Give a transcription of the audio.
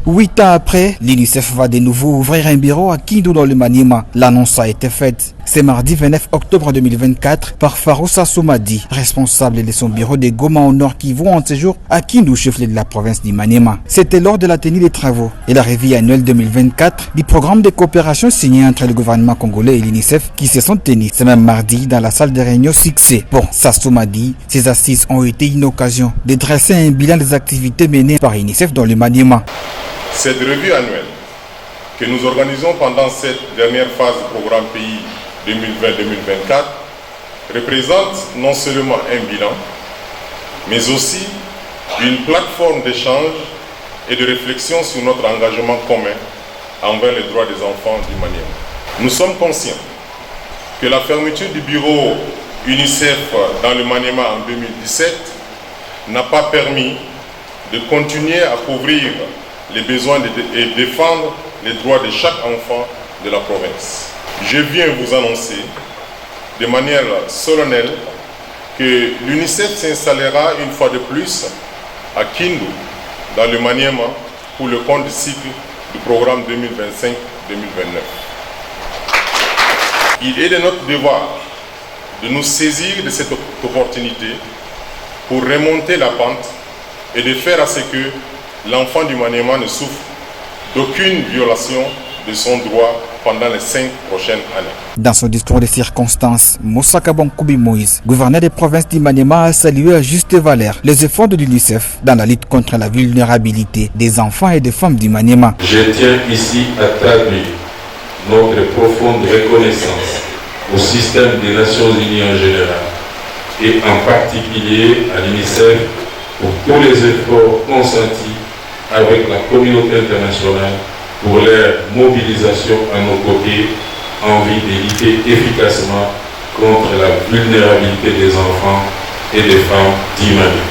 8 ans après, l'UNICEF va de nouveau ouvrir un bureau à Kindu dans le Maniema. L'annonce a été faite ce mardi 29 octobre 2024 par Farousa Soumadi, responsable de son bureau de Goma au Nord Kivu en séjour à Kindu, chef-lieu de la province du Maniema. C'était lors de la tenue des travaux et la revue annuelle 2024 du programme de coopération signé entre le gouvernement congolais et l'UNICEF qui se sont tenus ce même mardi dans la salle de réunion Succès. Pour Sassoumadi, ces assises ont été une occasion de dresser un bilan des activités menées par l'UNICEF dans le Maniema. Cette revue annuelle que nous organisons pendant cette dernière phase du programme pays 2020-2024 représente non seulement un bilan, mais aussi une plateforme d'échange et de réflexion sur notre engagement commun envers les droits des enfants du Maniema. Nous sommes conscients que la fermeture du bureau UNICEF dans le Maniema en 2017 n'a pas permis de continuer à couvrir les besoins et défendre les droits de chaque enfant de la province. Je viens vous annoncer de manière solennelle que l'UNICEF s'installera une fois de plus à Kindu, dans le Maniema, pour le compte du cycle du programme 2025-2029. Il est de notre devoir de nous saisir de cette opportunité pour remonter la pente et de faire à ce que l'enfant du Maniema ne souffre d'aucune violation de son droit pendant les 5 prochaines années. Dans son discours de circonstances, Moussa Kabankoubi Moïse, gouverneur des provinces du Maniema, a salué à juste valeur les efforts de l'UNICEF dans la lutte contre la vulnérabilité des enfants et des femmes du Maniema. Je tiens ici à traduire notre profonde reconnaissance au système des Nations Unies en général et en particulier à l'UNICEF pour tous les efforts consentis avec la communauté internationale pour leur mobilisation à nos côtés en vue de lutter efficacement contre la vulnérabilité des enfants et des femmes d'Imani.